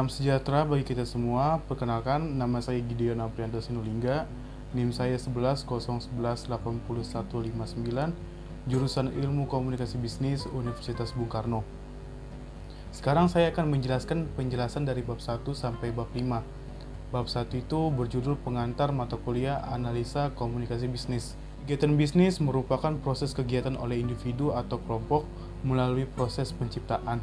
Salam sejahtera bagi kita semua. Perkenalkan, nama saya Gideon Aprianto Sinulinga. NIM saya 11 jurusan Ilmu Komunikasi Bisnis Universitas Bung Karno. Sekarang saya akan menjelaskan penjelasan dari bab 1 sampai bab 5. Bab 1 itu berjudul pengantar mata kuliah Analisa Komunikasi Bisnis. Kegiatan bisnis merupakan proses kegiatan oleh individu atau kelompok melalui proses penciptaan.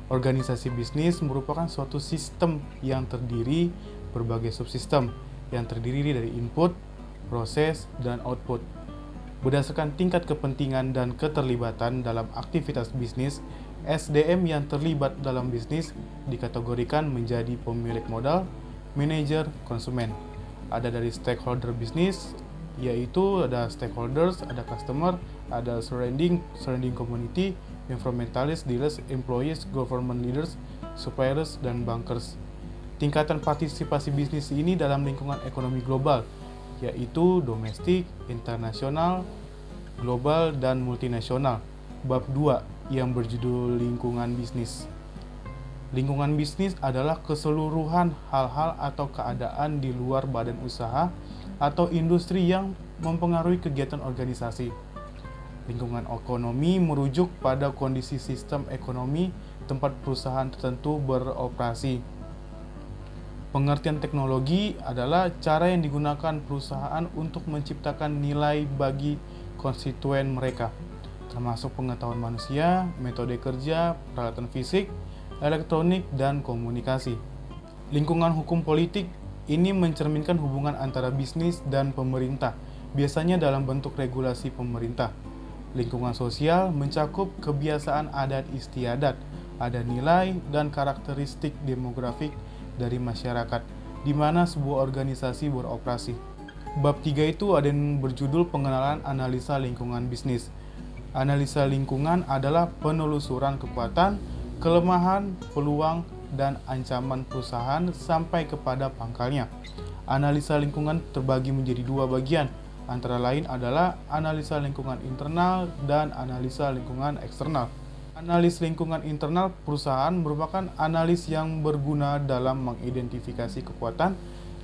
Organisasi bisnis merupakan suatu sistem yang terdiri berbagai subsistem yang terdiri dari input, proses, dan output. Berdasarkan tingkat kepentingan dan keterlibatan dalam aktivitas bisnis, SDM yang terlibat dalam bisnis dikategorikan menjadi pemilik modal, manajer, konsumen. Ada dari stakeholder bisnis, yaitu ada stakeholders, ada customer, ada surrounding community, environmentalist, dealers, employees, government leaders, suppliers, dan bankers. Tingkatan partisipasi bisnis ini dalam lingkungan ekonomi global, yaitu domestik, internasional, global, dan multinasional. Bab 2 yang berjudul lingkungan bisnis. Lingkungan bisnis adalah keseluruhan hal-hal atau keadaan di luar badan usaha atau industri yang mempengaruhi kegiatan organisasi. Lingkungan ekonomi merujuk pada kondisi sistem ekonomi tempat perusahaan tertentu beroperasi. Pengertian teknologi adalah cara yang digunakan perusahaan untuk menciptakan nilai bagi konstituen mereka, termasuk pengetahuan manusia, metode kerja, peralatan fisik, elektronik, dan komunikasi. Lingkungan hukum politik ini mencerminkan hubungan antara bisnis dan pemerintah, biasanya dalam bentuk regulasi pemerintah. Lingkungan sosial mencakup kebiasaan adat istiadat, ada nilai dan karakteristik demografik dari masyarakat, di mana sebuah organisasi beroperasi. Bab 3 itu ada yang berjudul pengenalan analisa lingkungan bisnis. Analisa lingkungan adalah penelusuran kekuatan, kelemahan, peluang, dan ancaman perusahaan sampai kepada pangkalnya. Analisa lingkungan terbagi menjadi dua bagian, antara lain adalah analisa lingkungan internal dan analisa lingkungan eksternal. Analis lingkungan internal perusahaan merupakan analis yang berguna dalam mengidentifikasi kekuatan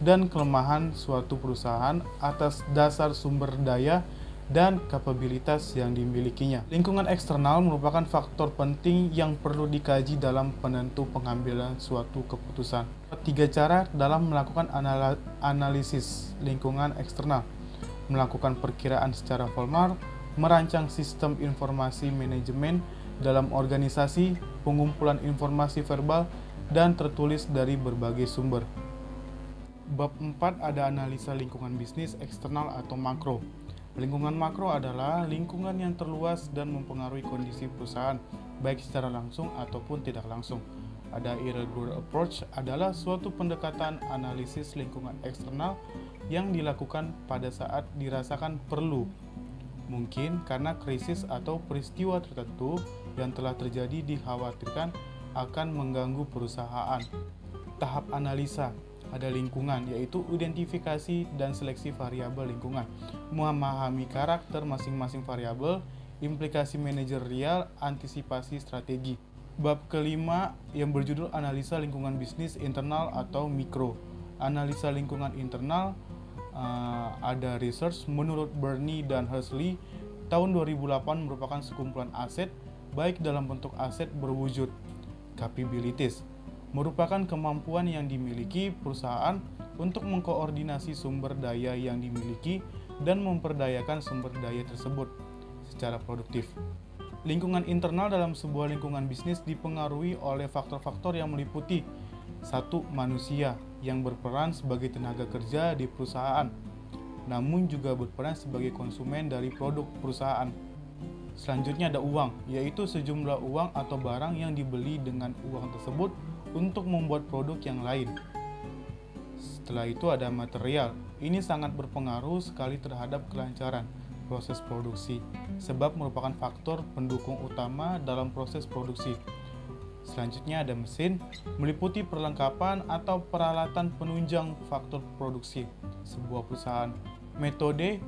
dan kelemahan suatu perusahaan atas dasar sumber daya dan kapabilitas yang dimilikinya. Lingkungan eksternal merupakan faktor penting yang perlu dikaji dalam penentu pengambilan suatu keputusan. 3 cara dalam melakukan analisis lingkungan eksternal: melakukan perkiraan secara formal, merancang sistem informasi manajemen dalam organisasi, pengumpulan informasi verbal dan tertulis dari berbagai sumber. Bab 4 ada analisa lingkungan bisnis eksternal atau makro. Lingkungan makro adalah lingkungan yang terluas dan mempengaruhi kondisi perusahaan, baik secara langsung ataupun tidak langsung. Ada irregular approach adalah suatu pendekatan analisis lingkungan eksternal yang dilakukan pada saat dirasakan perlu, mungkin karena krisis atau peristiwa tertentu yang telah terjadi dikhawatirkan akan mengganggu perusahaan. Tahap analisa ada lingkungan, yaitu identifikasi dan seleksi variabel lingkungan, memahami karakter masing-masing variabel, implikasi manajerial, antisipasi strategi. Bab kelima yang berjudul analisa lingkungan bisnis internal atau mikro. Analisa lingkungan internal ada research menurut Bernie dan Hershey tahun 2008 merupakan sekumpulan aset baik dalam bentuk aset berwujud. Capabilities merupakan kemampuan yang dimiliki perusahaan untuk mengkoordinasi sumber daya yang dimiliki dan memperdayakan sumber daya tersebut secara produktif. Lingkungan internal dalam sebuah lingkungan bisnis dipengaruhi oleh faktor-faktor yang meliputi: 1. Manusia yang berperan sebagai tenaga kerja di perusahaan, namun juga berperan sebagai konsumen dari produk perusahaan. Selanjutnya ada uang, yaitu sejumlah uang atau barang yang dibeli dengan uang tersebut untuk membuat produk yang lain. Setelah itu ada material. Ini sangat berpengaruh sekali terhadap kelancaran proses produksi, sebab merupakan faktor pendukung utama dalam proses produksi. Selanjutnya ada mesin, meliputi perlengkapan atau peralatan penunjang faktor produksi sebuah perusahaan. Metode,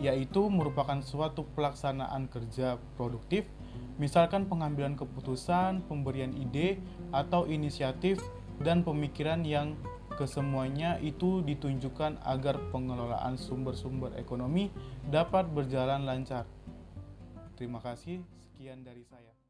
yaitu merupakan suatu pelaksanaan kerja produktif, misalkan pengambilan keputusan, pemberian ide, atau inisiatif dan pemikiran yang kesemuanya itu ditunjukkan agar pengelolaan sumber-sumber ekonomi dapat berjalan lancar. Terima kasih, sekian dari saya.